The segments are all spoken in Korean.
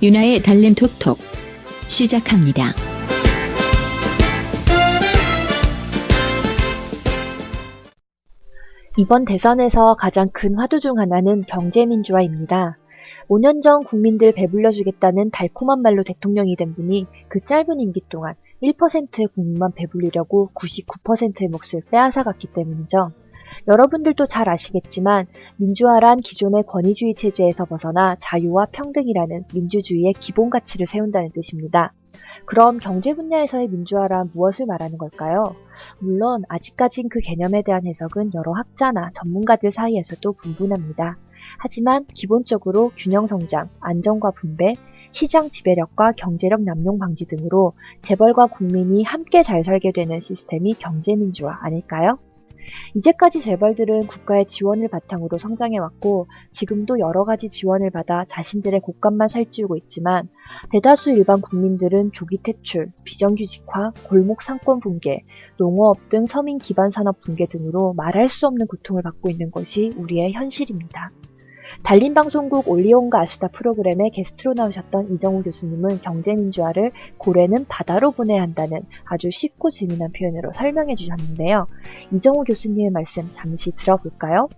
유나의 달림 톡톡 시작합니다. 이번 대선에서 가장 큰 화두 중 하나는 경제민주화입니다. 5년 전 국민들 배불려주겠다는 달콤한 말로 대통령이 된 분이 그 짧은 임기 동안 1%의 국민만 배불리려고 99%의 몫을 빼앗아갔기 때문이죠. 여러분들도 잘 아시겠지만 민주화란 기존의 권위주의 체제에서 벗어나 자유와 평등이라는 민주주의의 기본 가치를 세운다는 뜻입니다. 그럼 경제 분야에서의 민주화란 무엇을 말하는 걸까요? 물론 아직까진 그 개념에 대한 해석은 여러 학자나 전문가들 사이에서도 분분합니다. 하지만 기본적으로 균형 성장, 안정과 분배, 시장 지배력과 경제력 남용 방지 등으로 재벌과 국민이 함께 잘 살게 되는 시스템이 경제민주화 아닐까요? 이제까지 재벌들은 국가의 지원을 바탕으로 성장해왔고 지금도 여러 가지 지원을 받아 자신들의 곳간만 살찌우고 있지만 대다수 일반 국민들은 조기 퇴출, 비정규직화, 골목 상권 붕괴, 농어업 등 서민 기반 산업 붕괴 등으로 말할 수 없는 고통을 받고 있는 것이 우리의 현실입니다. 달림방송국 올리온과 아수다 프로그램에 게스트로 나오셨던 이정우 교수님은 경제민주화를 고래는 바다로 보내야 한다는 아주 쉽고 재미난 표현으로 설명해 주셨는데요. 이정우 교수님의 말씀 잠시 들어볼까요?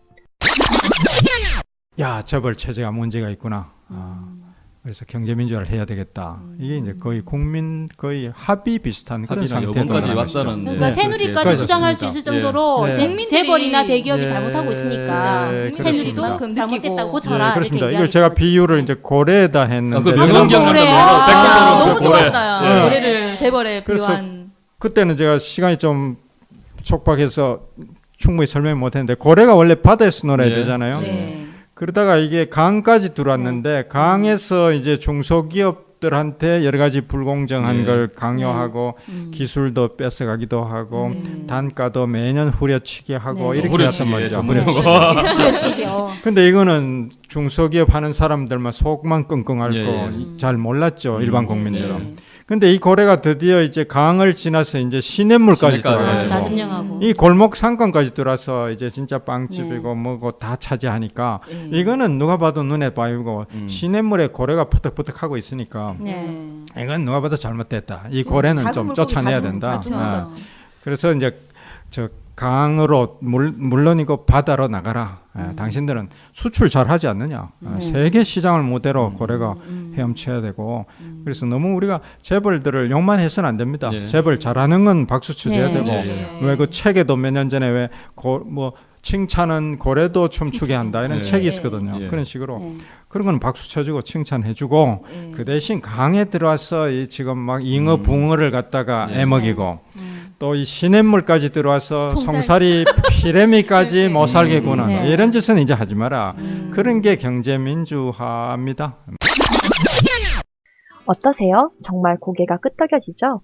야, 재벌 체제가 문제가 있구나. 그래서 경제민주화를 해야 되겠다. 이게 이제 거의 국민 거의 합의 비슷한 그런 상태도 여건까지 왔다는. 그러니까 새누리까지 그렇게 주장할 수 있을 정도로 재벌이나 대기업이 잘못하고 있으니까 새누리도 잘못했다고 쳐라. 그렇습니다. 이걸 제가 비유를 이제 고래에다 했는데 너무 좋았어요. 고래를 재벌에 비유한. 그때는 제가 시간이 좀 촉박해서 충분히 설명 못했는데 고래가 원래 바다에서 놀아야 되잖아요. 그러다가 이게 강까지 들어왔는데 강에서 이제 중소기업들한테 여러 가지 불공정한 걸 강요하고 기술도 뺏어가기도 하고 단가도 매년 후려치기 하고 이렇게 했단 말이죠. 근데 이거는 중소기업 하는 사람들만 속만 끙끙 앓고 잘 몰랐죠. 일반 국민들은. 근데 이 고래가 드디어 이제 강을 지나서 이제 시냇물까지 들어가가지고 이 골목 상권까지 들어와서 이제 진짜 빵집이고 뭐고 다 차지하니까 이거는 누가 봐도 눈에 보이고 시냇물에 고래가 퍼득퍼득하고 있으니까 이건 누가 봐도 잘못됐다. 이 고래는 좀 쫓아내야 된다. 그래서 이제 저 강으로 물론이고 바다로 나가라. 당신들은 수출 잘하지 않느냐. 세계 시장을 모델로 고래가 헤엄쳐야 되고 그래서 너무 우리가 재벌들을 욕만 해서는 안 됩니다. 재벌 잘하는 건 박수 쳐줘야 되고 왜 그 책에도 몇 년 전에 왜 뭐 칭찬은 고래도 춤추게 한다 이런 책이 있었거든요. 그런 식으로 그런 건 박수 쳐주고 칭찬해주고 그 대신 강에 들어와서 이 지금 막 잉어 붕어를 갖다가 애먹이고 또 이 시냇물까지 들어와서 송사리 피레미까지 못 살게 구는 이런 짓은 이제 하지 마라. 그런 게 경제민주화입니다. 어떠세요? 정말 고개가 끄덕여지죠?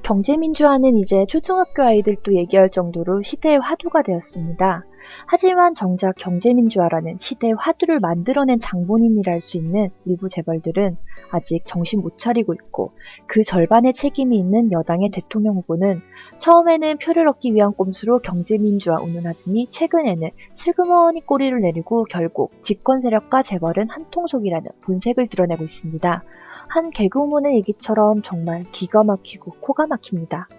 경제민주화는 이제 초등학교 아이들도 얘기할 정도로 시대의 화두가 되었습니다. 하지만 정작 경제민주화라는 시대의 화두를 만들어낸 장본인이라 할 수 있는 일부 재벌들은 아직 정신 못 차리고 있고 그 절반의 책임이 있는 여당의 대통령 후보는 처음에는 표를 얻기 위한 꼼수로 경제민주화 운운하더니 최근에는 슬그머니 꼬리를 내리고 결국 집권 세력과 재벌은 한통속이라는 본색을 드러내고 있습니다. 한 개그우먼의 얘기처럼 정말 기가 막히고 코가 막힙니다.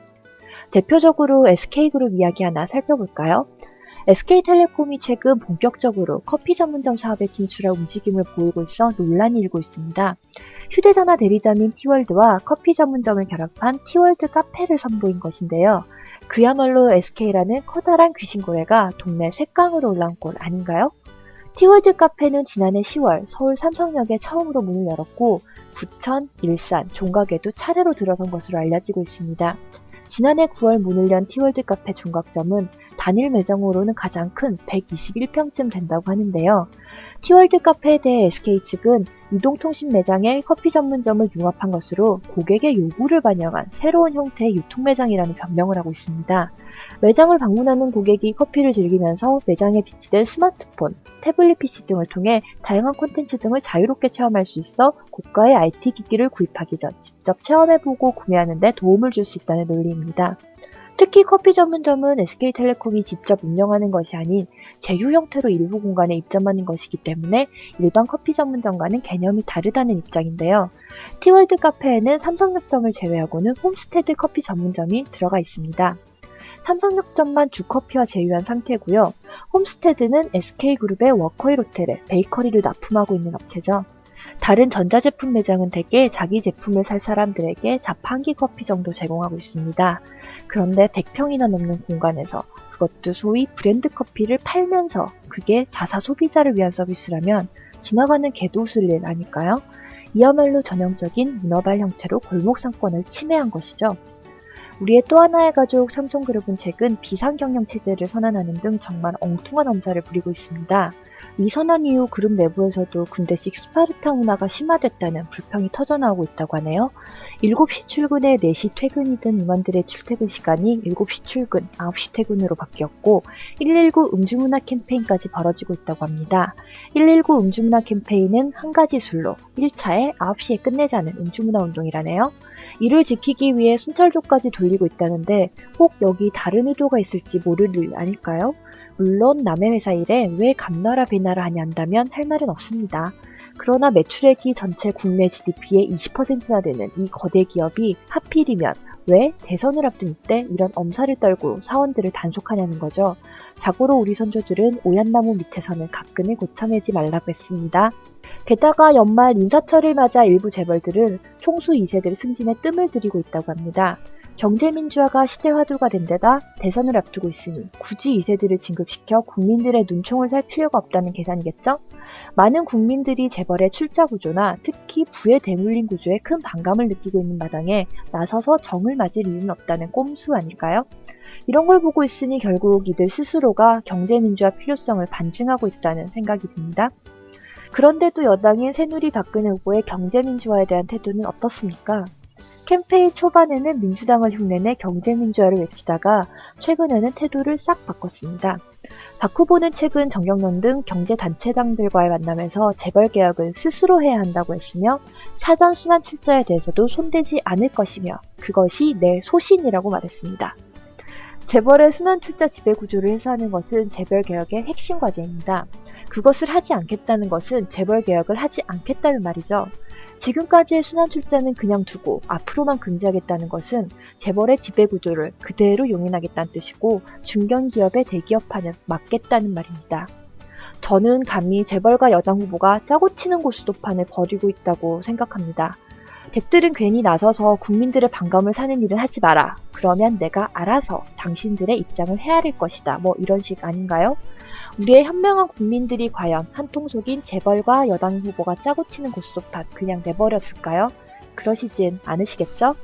대표적으로 SK그룹 이야기 하나 살펴볼까요? SK텔레콤이 최근 본격적으로 커피 전문점 사업에 진출할 움직임을 보이고 있어 논란이 일고 있습니다. 휴대전화 대리점인 티월드와 커피 전문점을 결합한 티월드 카페를 선보인 것인데요. 그야말로 SK라는 커다란 귀신고래가 동네 색강으로 올라온 꼴 아닌가요? 티월드 카페는 지난해 10월 서울 삼성역에 처음으로 문을 열었고 부천, 일산, 종각에도 차례로 들어선 것으로 알려지고 있습니다. 지난해 9월 문을 연 티월드 카페 종각점은 단일 매장으로는 가장 큰 121평쯤 된다고 하는데요. 티월드 카페에 대해 SK 측은 이동통신 매장에 커피 전문점을 융합한 것으로 고객의 요구를 반영한 새로운 형태의 유통매장이라는 변명을 하고 있습니다. 매장을 방문하는 고객이 커피를 즐기면서 매장에 비치된 스마트폰, 태블릿 PC 등을 통해 다양한 콘텐츠 등을 자유롭게 체험할 수 있어 고가의 IT 기기를 구입하기 전 직접 체험해보고 구매하는 데 도움을 줄 수 있다는 논리입니다. 특히 커피 전문점은 SK텔레콤이 직접 운영하는 것이 아닌 제휴 형태로 일부 공간에 입점하는 것이기 때문에 일반 커피 전문점과는 개념이 다르다는 입장인데요. 티월드 카페에는 삼성역점을 제외하고는 홈스테드 커피 전문점이 들어가 있습니다. 삼성역점만 주커피와 제휴한 상태고요. 홈스테드는 SK그룹의 워커힐 호텔에 베이커리를 납품하고 있는 업체죠. 다른 전자제품 매장은 대개 자기 제품을 살 사람들에게 자판기 커피 정도 제공하고 있습니다. 그런데 100평이나 넘는 공간에서 그것도 소위 브랜드 커피를 팔면서 그게 자사 소비자를 위한 서비스라면 지나가는 개도 웃을 일 아닐까요? 이야말로 전형적인 문어발 형태로 골목 상권을 침해한 것이죠. 우리의 또 하나의 가족 삼성그룹은 최근 비상경영 체제를 선언하는 등 정말 엉뚱한 엄살을 부리고 있습니다. 이 선언 이후 그룹 내부에서도 군대식 스파르타 문화가 심화됐다는 불평이 터져나오고 있다고 하네요. 7시 출근에 4시 퇴근이던 임원들의 출퇴근 시간이 7시 출근, 9시 퇴근으로 바뀌었고 119 음주문화 캠페인까지 벌어지고 있다고 합니다. 119 음주문화 캠페인은 한 가지 술로 1차에 9시에 끝내자는 음주문화 운동이라네요. 이를 지키기 위해 순찰조까지 돌리고 있다는데 혹 여기 다른 의도가 있을지 모를 일 아닐까요? 물론 남의 회사 일에 왜 감나라 배나라 하냐 한다면 할 말은 없습니다. 그러나 매출액이 전체 국내 GDP의 20%나 되는 이 거대 기업이 하필이면 왜 대선을 앞둔 이때 이런 엄살을 떨고 사원들을 단속하냐는 거죠. 자고로 우리 선조들은 오얏나무 밑에서는 가끔을 고쳐내지 말라고 했습니다. 게다가 연말 인사철을 맞아 일부 재벌들은 총수 2세들 승진에 뜸을 들이고 있다고 합니다. 경제민주화가 시대 화두가 된 데다 대선을 앞두고 있으니 굳이 2세들을 진급시켜 국민들의 눈총을 살 필요가 없다는 계산이겠죠? 많은 국민들이 재벌의 출자 구조나 특히 부의 대물림 구조에 큰 반감을 느끼고 있는 마당에 나서서 정을 맞을 이유는 없다는 꼼수 아닐까요? 이런 걸 보고 있으니 결국 이들 스스로가 경제민주화 필요성을 반증하고 있다는 생각이 듭니다. 그런데도 여당인 새누리박근혜 후보의 경제민주화에 대한 태도는 어떻습니까? 캠페인 초반에는 민주당을 흉내내 경제민주화를 외치다가 최근에는 태도를 싹 바꿨습니다. 박 후보는 최근 정경련 등 경제단체당들과의 만남에서 재벌개혁을 스스로 해야 한다고 했으며 사전 순환 출자에 대해서도 손대지 않을 것이며 그것이 내 소신이라고 말했습니다. 재벌의 순환 출자 지배구조를 해소하는 것은 재벌개혁의 핵심 과제입니다. 그것을 하지 않겠다는 것은 재벌개혁을 하지 않겠다는 말이죠. 지금까지의 순환 출자는 그냥 두고 앞으로만 금지하겠다는 것은 재벌의 지배구조를 그대로 용인하겠다는 뜻이고 중견기업의 대기업화는 막겠다는 말입니다. 저는 감히 재벌과 여당 후보가 짜고 치는 고수도판을 벌이고 있다고 생각합니다. 댁들은 괜히 나서서 국민들의 반감을 사는 일은 하지 마라. 그러면 내가 알아서 당신들의 입장을 헤아릴 것이다. 뭐 이런 식 아닌가요? 우리의 현명한 국민들이 과연 한통속인 재벌과 여당 후보가 짜고 치는 고수도판 그냥 내버려 둘까요? 그러시진 않으시겠죠?